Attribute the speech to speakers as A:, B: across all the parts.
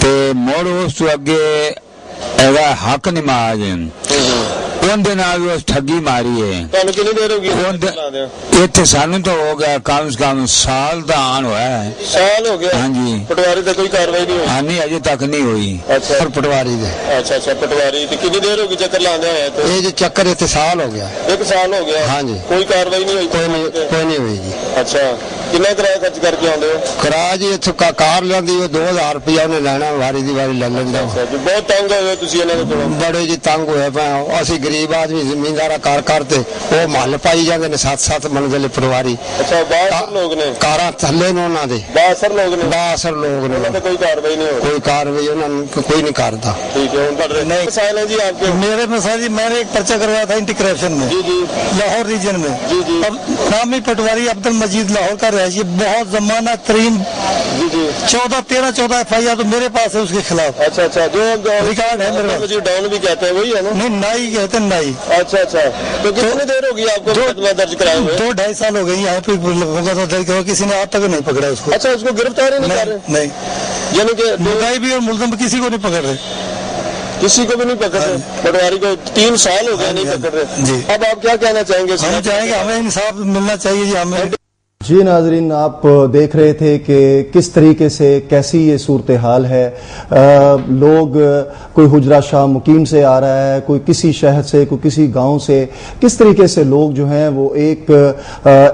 A: تے موڑ اس تو اگے ایگا حق نماز اندر نال اس ٹھگی ماری ہے.
B: کنی دیر ہوگی
A: اتنے سانو تو ہو گیا کم سے کم سال دا آن ہوا ہے.
B: سال ہو گیا.
A: ہاں جی.
B: پٹواری تے کوئی کاروائی نہیں ہوئی؟
A: ہاں نہیں اجے تک نہیں ہوئی.
B: اچھا
C: پٹواری دے.
B: اچھا پٹواری کنی دیر ہوگی چکر لاندے ہوئے؟
C: یہ جو چکر اتنے سال ہو گیا.
B: 1 سال ہو گیا.
C: ہاں جی.
B: کوئی کاروائی نہیں ہوئی؟
C: کوئی نہیں ہوئی جی.
B: اچھا کنا کرایہ خرچ کر کے آدھے ہو؟
C: کرایہ جی اتوں کار لیندی 2000 روپیہ انہیں لینا واری دی واری لے لینا.
B: بہت تنگ ہوئے تھی
C: بڑے جی تنگ ہوئے پہ اسی غریب آدمی زمیندار کار کرتے وہ محل پائی جاتے ہیں 7 منزل پٹواری.
B: اچھا باثر لوگ نے
C: کار تھلے نے انہوں نے
B: باثر لوگ نے
C: کوئی کاروائی نہیں ہوئی. کوئی کاروائی انہوں نے کوئی نہیں کرتا.
B: ٹھیک ہے مسائل ہے جی آپ کے؟
C: میرے مسائل جی میں نے ایک پرچہ کروایا تھا اینٹی کرپشن میں لاہور ریجن میں. اب نامی پٹواری عبد المجید لاہور کا رہائشی بہت زمانہ ترین 14 FIR تو میرے پاس ہے اس کے خلاف.
B: اچھا جو
C: ریکارڈ ہے میرے پاس.
B: ڈاؤن بھی کہتے ہیں وہی ہے نا؟
C: نہیں نائی کہتے ہیں نائی.
B: اچھا تو کتنی دیر ہوگی آپ کو مقدمہ درج کرائے ہوئے؟
C: 2-2.5 سال ہو گئی یہاں پہ مقدمہ درج کرا کسی نے آج تک نہیں پکڑا اس کو.
B: اچھا اس کو گرفتار ہی نہیں کر رہے؟
C: نہیں
B: یعنی کہ
C: مدعی بھی اور ملزم کسی کو نہیں پکڑ رہے.
B: کسی کو بھی نہیں پکڑ رہے. پٹواری کو 3 سال ہو گئے نہیں پکڑ رہے جی. اب آپ کیا کہنا چاہیں گے؟
C: ہم چاہیں گے ہمیں انصاف ملنا چاہیے جی. ہمیں
D: جی ناظرین آپ دیکھ رہے تھے کہ کس طریقے سے کیسی یہ صورتحال ہے. لوگ کوئی حجرہ شاہ مقیم سے آ رہا ہے, کوئی کسی شہر سے, کوئی کسی گاؤں سے. کس طریقے سے لوگ جو ہیں وہ ایک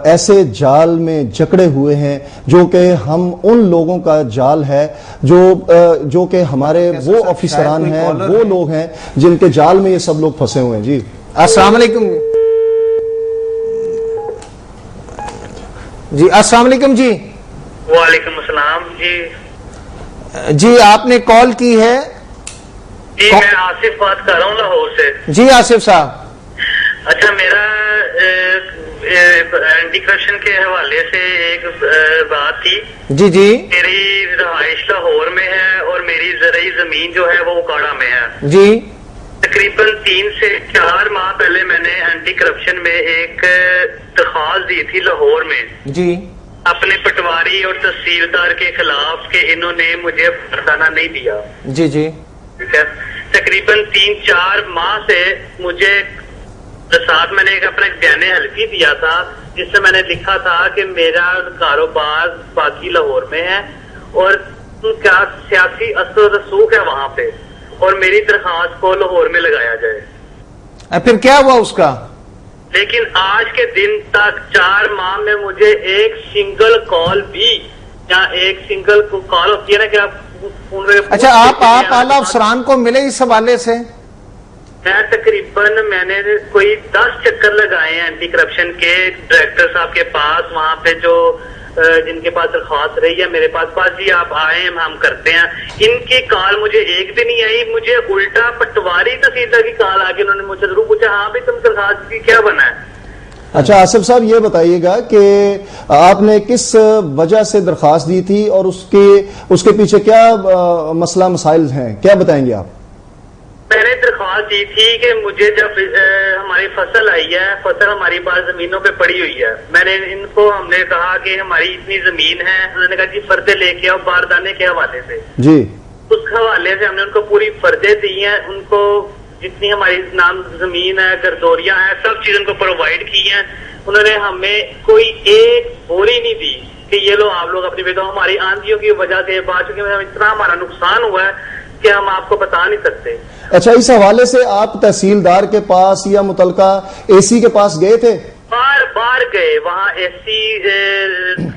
D: ایسے جال میں جکڑے ہوئے ہیں جو کہ ہم ان لوگوں کا جال ہے جو کہ ہمارے وہ آفیسران ہیں, وہ لوگ ہیں جن کے جال میں یہ سب لوگ پھنسے ہوئے ہیں. جی
E: السلام علیکم. جی السلام علیکم. جی
F: وعلیکم السلام.
E: جی آپ نے کال کی ہے؟
F: جی میں آصف بات کر رہا ہوں لاہور سے.
E: جی آصف صاحب.
F: اچھا میرا اینٹی کرپشن کے حوالے سے ایک بات تھی.
E: جی
F: میری رہائش لاہور میں ہے اور میری زرعی زمین جو ہے وہ اکاڑا میں ہے.
E: جی
F: تقریباً 3 سے 4 ماہ پہلے میں نے اینٹی کرپشن میں ایک درخواست دی تھی لاہور میں
E: جی
F: اپنے پٹواری اور تحصیلدار کے خلاف کہ انہوں نے مجھے برتانا نہیں دیا.
E: جی
F: ٹھیک ہے. تقریباً 3-4 ماہ سے مجھے ساتھ میں نے اپنا ایک بیان حلفی دیا تھا جس سے میں نے لکھا تھا کہ میرا کاروبار باقی لاہور میں ہے اور کیا سیاسی اثر و رسوخ ہے وہاں پہ اور میری درخواست کو لاہور میں لگایا جائے.
E: پھر کیا ہوا اس کا؟
F: لیکن آج کے دن تک 4 ماہ میں مجھے ایک سنگل کال بھی یا ایک سنگل کال ہوتی ہے نا کہ آپ.
E: اچھا آپ اعلیٰ افسران کو ملے اس حوالے سے؟
F: میں تقریباً میں نے کوئی 10 چکر لگائے ہیں اینٹی کرپشن کے ڈائریکٹر صاحب کے پاس, وہاں پہ جو جن کے پاس درخواست رہی ہے میرے پاس جی آپ آئے ہم کرتے ہیں. ان کی کال مجھے ایک بھی نہیں آئی. مجھے الٹا پٹواری تحصیلدار کی کال آ کے انہوں نے مجھے ضرور پوچھا ہاں بھی تم درخواست کی کیا بنا ہے.
D: اچھا آصف صاحب یہ بتائیے گا کہ آپ نے کس وجہ سے درخواست دی تھی اور اس کے پیچھے کیا مسئلہ مسائل ہیں, کیا بتائیں گے آپ؟
F: میں نے درخواست دی تھی کہ مجھے جب ہماری فصل آئی ہے, فصل ہماری پاس زمینوں پہ پڑی ہوئی ہے, میں نے ان کو ہم نے کہا کہ ہماری اتنی زمین ہے, انہوں نے کہا جی فردے لے کے آؤ باردانے کے حوالے سے.
D: جی
F: اس حوالے سے ہم نے ان کو پوری فردے دی ہیں, ان کو جتنی ہماری نام زمین ہے گردوریاں ہیں سب چیز ان کو پرووائڈ کی ہیں. انہوں نے ہمیں کوئی ایک بوری نہیں دی کہ یہ لو آپ لوگ اپنی بیٹوں. ہماری آندھیوں کی وجہ سے بات چونکہ اتنا ہمارا نقصان ہوا ہے کہ ہم آپ کو بتا نہیں سکتے.
D: اچھا اس حوالے سے آپ تحصیلدار کے پاس یا متعلقہ AC کے پاس گئے تھے؟
F: بار گئے, وہاں AC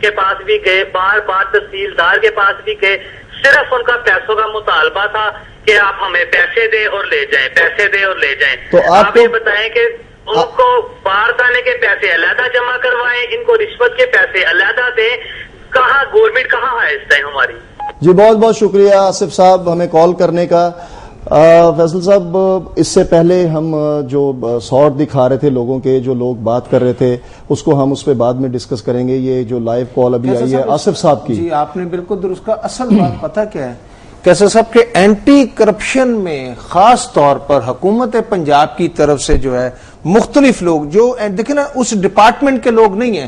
F: کے پاس بھی گئے, بار تحصیلدار کے پاس بھی گئے. صرف ان کا پیسوں کا مطالبہ تھا کہ آپ ہمیں پیسے دیں اور لے جائیں, پیسے دیں اور لے جائیں.
D: تو آپ
F: یہ بتائیں کہ ان کو باردانے کے پیسے علیحدہ جمع کروائیں, ان کو رشوت کے پیسے علیحدہ دیں. کہاں گورنمنٹ کہاں ہے اس ٹائم ہماری؟
D: جی بہت بہت شکریہ آصف صاحب ہمیں کال کرنے کا. فیصل صاحب اس سے پہلے ہم جو سارٹ دکھا رہے تھے لوگوں کے, جو لوگ بات کر رہے تھے, اس کو ہم اس پہ بعد میں ڈسکس کریں گے. یہ جو لائیو کال ابھی آئی ہے آصف صاحب کی.
E: جی آپ نے بالکل درست کہا. اصل بات پتہ کیا ہے کیسے صاحب کہ اینٹی کرپشن میں خاص طور پر حکومت پنجاب کی طرف سے جو ہے مختلف لوگ جو دیکھیں نا اس ڈپارٹمنٹ کے لوگ نہیں ہیں,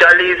F: 40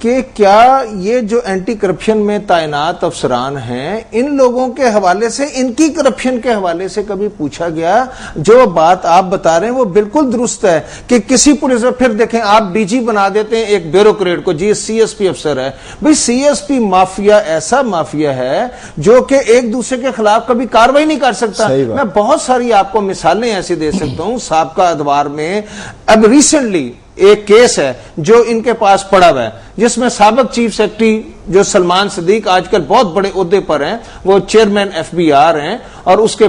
E: کہ کیا یہ جو اینٹی کرپشن میں تعینات افسران ہیں ان لوگوں کے حوالے سے, ان کی کرپشن کے حوالے سے کبھی پوچھا گیا؟ جو بات آپ بتا رہے ہیں وہ بالکل درست ہے کہ کسی پولیس میں پھر دیکھیں آپ ڈی جی بنا دیتے ہیں ایک بیوروکریٹ کو, جی سی ایس پی افسر ہے. بھئی سی ایس پی مافیا ایسا مافیا ہے جو کہ ایک دوسرے کے خلاف کبھی کاروائی نہیں کر سکتا. میں بہت ساری آپ کو مثالیں ایسی دے سکتا ہوں. سابقہ ادوار میں اب ریسنٹلی ایک کیس ہے جو ان کے پاس پڑا ہوا ہے جس میں سابق چیف سیکرٹری جو سلمان صدیق آج کل بہت بڑے عہدے پر ہیں, وہ چیئرمین ایف بی آر ہیں, اور اس کے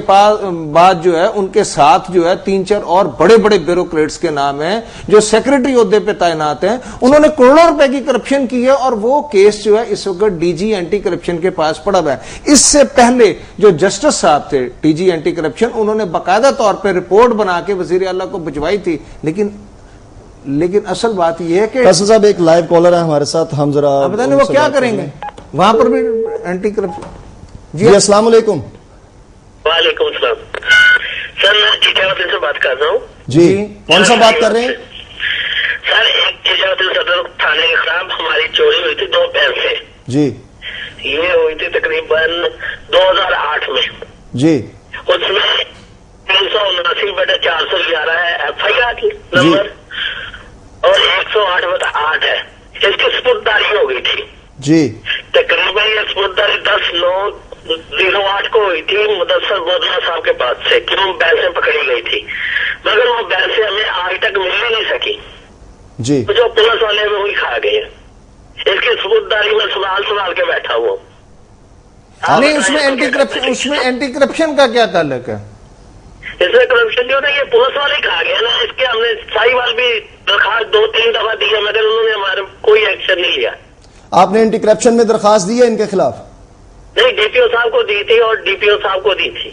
E: بعد جو ہے ان کے ساتھ جو ہے 3-4 اور بڑے بڑے بیوروکریٹس کے نام ہیں جو سیکرٹری عہدے پہ تعینات ہیں. انہوں نے کروڑوں روپے کی کرپشن کی ہے اور وہ کیس جو ہے اس وقت ڈی جی اینٹی کرپشن کے پاس پڑا ہوا ہے. اس سے پہلے جو جسٹس صاحب تھے ڈی جی اینٹی کرپشن, انہوں نے باقاعدہ طور پہ رپورٹ بنا کے وزیر اعلیٰ کو بھجوائی تھی. لیکن اصل بات یہ ہے کہ
D: فیصل صاحب ایک لائیو کالر ہے ہمارے ساتھ, ہم ذرا
E: بتائیں وہ کیا کریں گے وہاں پر بھی اینٹی کرپشن.
D: جی السلام علیکم.
F: وعلیکم السلام سر, میں چیچاوطن سے بات کر رہا ہوں.
D: جی کون سا بات کر رہے ہیں
F: سر؟ ایک چیچاوطن صدر تھانے کے خلاف ہماری چوری ہوئی تھی 2 پیسے.
D: جی
F: یہ ہوئی تھی تقریباً 2008 میں.
D: جی
F: اس میں 379/411 ہے ایف آئی آر کی نمبر اور 108/8 ہے. اس کی سپرداری ہو گئی تھی.
D: جی
F: تقریباً یہ سپرداری 10/9/08 کو ہوئی تھی مدثر بودلا صاحب کے پاس سے, کیوں بیلسیں پکڑی گئی تھی, مگر وہ بیلسیں ہمیں آج تک مل ہی نہیں سکی.
D: جی
F: جو پولیس والے میں وہی کھا گئے. اس کی سپرداری میں سوال کے بیٹھا ہوا.
E: نہیں, اس میں اینٹی کرپشن کا کیا تعلق ہے؟
F: اس میں کرپشن جو نا یہ پولیس والے کھا گیا نا. اس کے ہم نے سائی وال بھی درخواست 2-3 دفعہ دی ہے مگر انہوں نے ہمارے کوئی ایکشن نہیں لیا.
D: آپ نے اینٹی کرپشن میں درخواست دی ہے ان کے خلاف؟
F: نہیں, ڈی پی او صاحب کو دی تھی اور ڈی پی او صاحب کو دی تھی.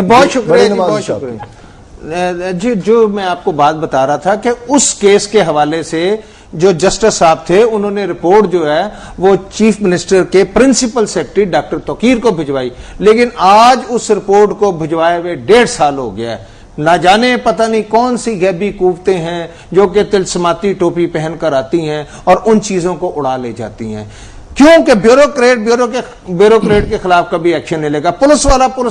E: بہت شکریہ, بہت شکریہ. جی جو میں آپ کو بات بتا رہا تھا کہ اس کیس کے حوالے سے جو جسٹس صاحب تھے انہوں نے رپورٹ جو ہے وہ چیف منسٹر کے پرنسپل سیکرٹری ڈاکٹر توقیر کو بھجوائی, لیکن آج اس رپورٹ کو بھجوائے ہوئے 1.5 سال ہو گیا ہے. نہ جانے پتہ نہیں کون سی غیبی قوتیں ہیں جو کہ تلسماتی ٹوپی پہن کر آتی ہیں اور ان چیزوں کو اڑا لے جاتی ہیں. کیونکہ بیوروکریٹ کے خلاف کبھی ایکشن نہیں لے گا, پولیس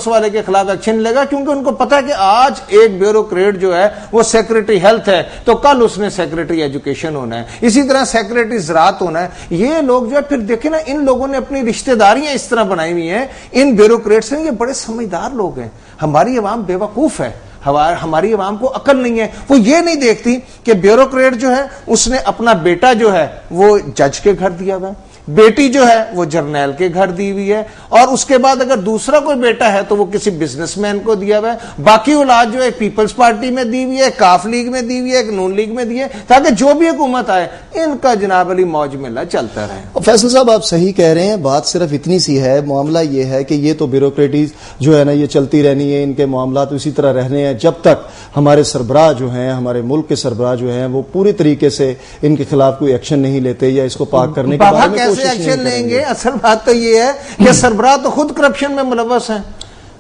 E: والے کے خلاف ایکشن نہیں لے گا, کیونکہ ان کو پتا ہے کہ آج ایک بیوروکریٹ جو ہے وہ سیکرٹری ہیلتھ ہے تو کل اس نے سیکرٹری ایجوکیشن ہونا ہے, اسی طرح سیکرٹری زراعت ہونا ہے. یہ لوگ جو ہے پھر دیکھیں نا, ان لوگوں نے اپنی رشتہ داریاں اس طرح بنائی ہوئی ہیں ان بیوروکریٹس نے. یہ بڑے سمجھدار لوگ ہیں. ہماری عوام بے وقوف ہے, ہماری عوام کو عقل نہیں ہے. وہ یہ نہیں دیکھتی کہ بیوروکریٹ جو ہے اس نے اپنا بیٹا جو ہے وہ جج کے گھر دیا ہوا ہے, بیٹی جو ہے وہ جرنیل کے گھر دی ہوئی ہے, اور اس کے بعد اگر دوسرا کوئی بیٹا ہے تو وہ کسی بزنس مین کو دیا ہوا ہے. باقی اولاد جو ہے پیپلز پارٹی میں دی ہوئی ہے, کاف لیگ میں دی ہوئی ہے, نون لیگ میں دی ہے, تاکہ جو بھی حکومت آئے ان کا جناب علی موج ملا چلتا رہے.
D: فیصل صاحب آپ صحیح کہہ رہے ہیں, بات صرف اتنی سی ہے. معاملہ یہ ہے کہ یہ تو بیوروکریٹیز جو ہے نا یہ چلتی رہنی ہے, ان کے معاملات اسی طرح رہنے ہیں جب تک ہمارے سربراہ جو ہیں, ہمارے ملک کے سربراہ جو ہیں وہ پوری طریقے سے ان کے خلاف کوئی ایکشن نہیں لیتے یا اس کو پاک کرنے کے بارے میں
E: ایکشن لیں گے. اصل بات تو یہ ہے کہ سربراہ تو خود کرپشن میں ملوث ہیں,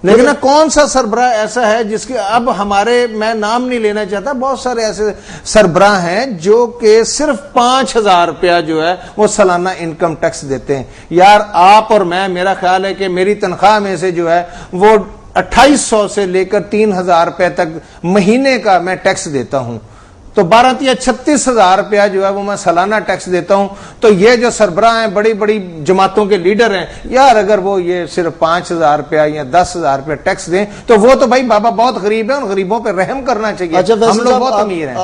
E: لیکن کون سا سربراہ ایسا ہے جس کے اب ہمارے, میں نام نہیں لینا چاہتا, بہت سارے ایسے سربراہ ہیں جو کہ صرف 5,000 روپیہ جو ہے وہ سالانہ انکم ٹیکس دیتے ہیں. یار آپ اور میں, میرا خیال ہے کہ میری تنخواہ میں سے جو ہے وہ 2,800 سے لے کر 3,000 روپے تک مہینے کا میں ٹیکس دیتا ہوں, تو 36,000 روپیہ جو ہے وہ میں سالانہ ٹیکس دیتا ہوں. تو یہ جو سربراہ ہیں, بڑی بڑی جماعتوں کے لیڈر ہیں, یار اگر وہ یہ صرف 5,000 روپیہ یا 10,000 روپیہ ٹیکس دیں تو وہ تو بھائی بابا بہت غریب ہیں, ان غریبوں پہ رحم کرنا چاہیے. ہم لوگ بہت امیر ہیں.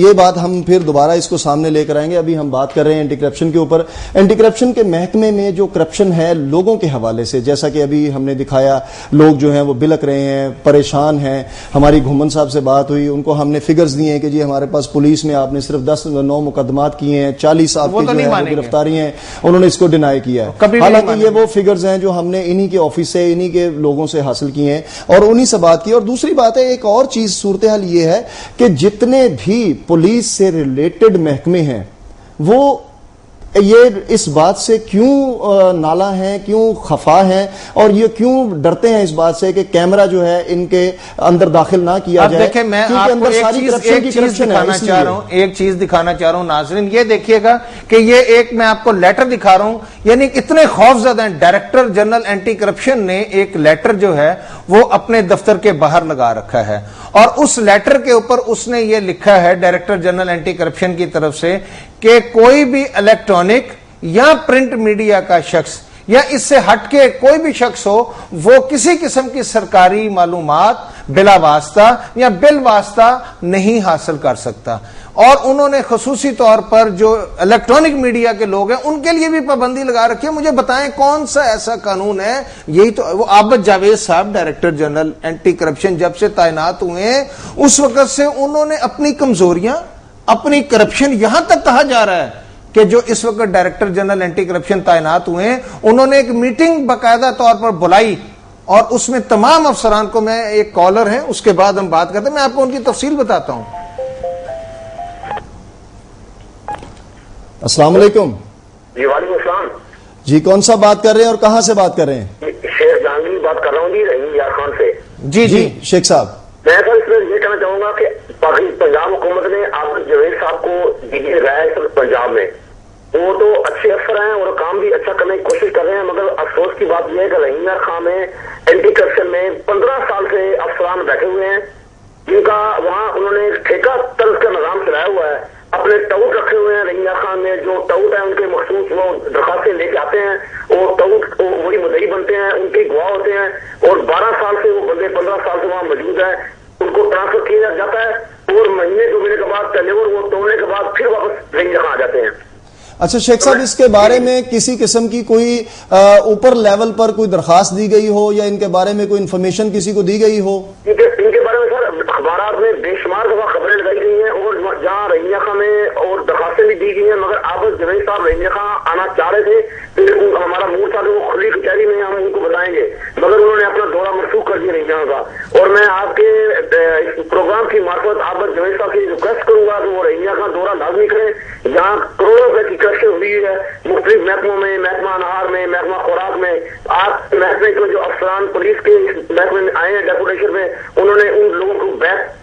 D: یہ بات ہم پھر دوبارہ اس کو سامنے لے کر آئیں گے. ابھی ہم بات کر رہے ہیں اینٹی کرپشن کے اوپر. اینٹی کرپشن کے محکمے میں جو کرپشن ہے لوگوں کے حوالے سے, جیسا کہ ابھی ہم نے دکھایا, لوگ جو ہیں وہ بلک رہے ہیں, پریشان ہیں. ہماری گھومن صاحب سے بات ہوئی, ان کو ہم نے فگرز دیے ہیں کہ جی ہمارے پاس پولیس میں آپ نے صرف 9 مقدمات کیے ہیں, 40 آپ کی جو ہے گرفتاری ہیں, انہوں نے اس کو ڈینائی کیا ہے. حالانکہ یہ وہ فگرز ہیں جو ہم نے انہی کے آفس سے, انہی کے لوگوں سے حاصل کیے ہیں اور انہی سے بات کی. اور دوسری بات ہے, ایک اور چیز صورتحال یہ ہے کہ جتنے بھی پولیس سے ریلیٹڈ محکمے ہیں وہ یہ اس بات سے کیوں نالا ہیں, کیوں خفا ہیں, اور یہ کیوں ڈرتے ہیں اس بات سے کہ کیمرہ جو ہے ان کے اندر داخل نہ کیا جائے؟
E: دیکھیں میں آپ کو ایک چیز دکھانا چاہ رہا ہوں ناظرین, یہ دیکھیے گا کہ یہ ایک میں آپ کو لیٹر دکھا رہا ہوں, یعنی اتنے خوف زدہ ہیں. ڈائریکٹر جنرل اینٹی کرپشن نے ایک لیٹر جو ہے وہ اپنے دفتر کے باہر لگا رکھا ہے, اور اس لیٹر کے اوپر اس نے یہ لکھا ہے ڈائریکٹر جنرل اینٹی کرپشن کی طرف سے کہ کوئی بھی الیکٹرانک یا پرنٹ میڈیا کا شخص یا اس سے ہٹ کے کوئی بھی شخص ہو وہ کسی قسم کی سرکاری معلومات بلا واسطہ یا بل واسطہ نہیں حاصل کر سکتا. اور انہوں نے خصوصی طور پر جو الیکٹرانک میڈیا کے لوگ ہیں ان کے لیے بھی پابندی لگا رکھی ہے. مجھے بتائیں کون سا ایسا قانون ہے؟ یہی تو وہ عابد جاوید صاحب ڈائریکٹر جنرل اینٹی کرپشن جب سے تعینات ہوئے ہیں اس وقت سے انہوں نے اپنی کمزوریاں, اپنی کرپشن, یہاں تک کہا جا رہا ہے کہ جو اس وقت ڈائریکٹر جنرل اینٹی کرپشن تعینات ہوئے ہیں انہوں نے ایک میٹنگ باقاعدہ طور پر بلائی اور اس میں تمام افسران کو, میں ایک کالر ہیں اس کے بعد ہم بات کرتے ہیں, میں آپ کو ان کی تفصیل بتاتا ہوں.
D: السلام علیکم.
G: جی وعلیکم السلام.
D: جی کون سا بات کر رہے ہیں اور کہاں سے بات کر رہے ہیں؟
G: شیخ جہانگیر بات کر رہا ہوں جی, رحیم یار خان سے.
D: جی شیخ صاحب.
G: میں سر اس میں یہ کہنا چاہوں گا کہ پنجاب حکومت نے عابد جاوید صاحب کو دی رائے پنجاب میں, وہ تو اچھے افسر ہیں اور کام بھی اچھا کرنے کی کوشش کر رہے ہیں, مگر افسوس کی بات یہ ہے کہ رحیم یار خان میں اینٹی کرپشن میں 15 سال سے افسران بیٹھے ہوئے ہیں جن کا وہاں انہوں نے ٹھیکہ طرز کا نظام چلایا ہوا ہے. اپنے ٹاؤٹ رکھے ہوئے ہیں رحیم یار خان میں, جو ٹاؤٹ ہیں ان کے مخصوص وہ درخواستیں لے کے آتے ہیں اور ٹاؤٹ وہی مدعی بنتے ہیں, ان کے گواہ ہوتے ہیں, اور 12 سال سے وہ بندے 15 سال سے وہاں موجود ہیں, ان کو ٹرانسفر کیا جاتا ہے اور مہینے 2 مہینے کے بعد ٹرنور وہ توڑنے کے بعد پھر واپس رحیم یار خان آ جاتے ہیں.
D: اچھا شیخ صاحب, اس کے بارے میں کسی قسم کی کوئی اوپر لیول پر کوئی درخواست دی گئی ہو یا ان کے بارے میں کوئی انفارمیشن کسی کو دی گئی ہو؟
G: ان کے بارے میں سر اخبارات میں بے شمار دفعہ خبریں لگائی گئی ہیں اور جہاں رحیم یار خان میں اور درخواستیں بھی دی گئی ہیں, مگر عابد جاوید صاحب رحیم یار خان آنا چاہ رہے تھے, پھر ہمارا موڈ تھا کہ وہ کھلی کچہری میں ہم ان کو بتائیں گے, مگر انہوں نے اپنا دورہ منسوخ کر دیا رحیم یار کا. اور میں آپ کے پروگرام کی معرفت عابد جاوید صاحب کی ریکویسٹ کروں گا کہ وہ رحیم یار کا دورہ لازمی کریں. یہاں کروڑوں روپے کی کرپشن ہوئی ہے مختلف محکموں میں, محکمہ انہار میں, محکمہ خوراک میں. آپ محکمے کے جو افسران پولیس کے محکمے میں آئے ہیں ڈیپوٹیشن میں, انہوں نے ان لوگوں کو بیک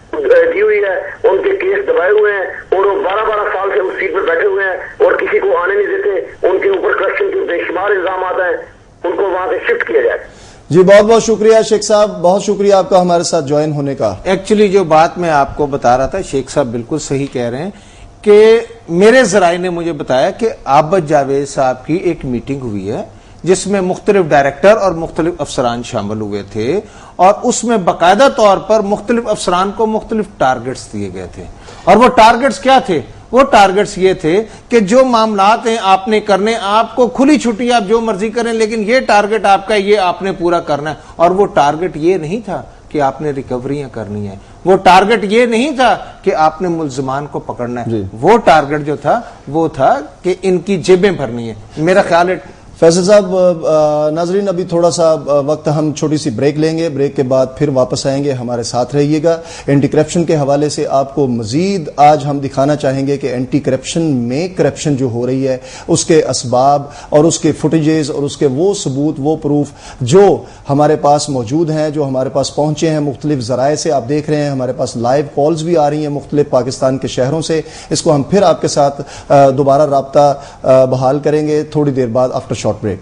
G: دی ہوئی ہے, ان کے کیس دبائے ہوئے ہیں اور وہ 12 سال سے اس سیٹ پہ بیٹھے ہوئے ہیں اور کسی کو آنے نہیں دیتے. ان کے اوپر کرپشن کے بے شمار الزامات ہیں, ان کو وہاں سے شفٹ کیا جائے.
D: جی بہت بہت شکریہ شیخ صاحب, بہت شکریہ آپ کا ہمارے ساتھ جوائن ہونے کا.
E: ایکچولی جو بات میں آپ کو بتا رہا تھا شیخ صاحب بالکل صحیح کہہ رہے ہیں کہ میرے ذرائع نے مجھے بتایا کہ عابد جاوید صاحب کی ایک میٹنگ ہوئی ہے جس میں مختلف ڈائریکٹر اور مختلف افسران شامل ہوئے تھے, اور اس میں باقاعدہ طور پر مختلف افسران کو مختلف ٹارگٹس دیے گئے تھے. اور وہ ٹارگٹس کیا تھے؟ وہ ٹارگٹس یہ تھے کہ جو معاملات ہیں آپ نے کرنے, آپ کو کھلی چھٹی, آپ جو مرضی کریں, لیکن یہ ٹارگٹ آپ کا یہ آپ نے پورا کرنا ہے. اور وہ ٹارگٹ یہ نہیں تھا کہ آپ نے ریکوریاں کرنی ہیں, وہ ٹارگٹ یہ نہیں تھا کہ آپ نے ملزمان کو پکڑنا ہے, وہ ٹارگٹ جو تھا وہ تھا کہ ان کی جیبیں بھرنی ہے. میرا خیال ہے
D: فیصل صاحب, ناظرین ابھی تھوڑا سا وقت ہم چھوٹی سی بریک لیں گے, بریک کے بعد پھر واپس آئیں گے, ہمارے ساتھ رہیے گا. اینٹی کرپشن کے حوالے سے آپ کو مزید آج ہم دکھانا چاہیں گے کہ اینٹی کرپشن میں کرپشن جو ہو رہی ہے اس کے اسباب اور اس کے فوٹیجز اور اس کے وہ ثبوت, وہ پروف جو ہمارے پاس موجود ہیں, جو ہمارے پاس پہنچے ہیں مختلف ذرائع سے. آپ دیکھ رہے ہیں ہمارے پاس لائیو کالز بھی آ رہی ہیں مختلف پاکستان کے شہروں سے. اس کو ہم پھر آپ کے ساتھ دوبارہ رابطہ بحال کریں گے تھوڑی دیر بعد آفٹر شارٹ بریک.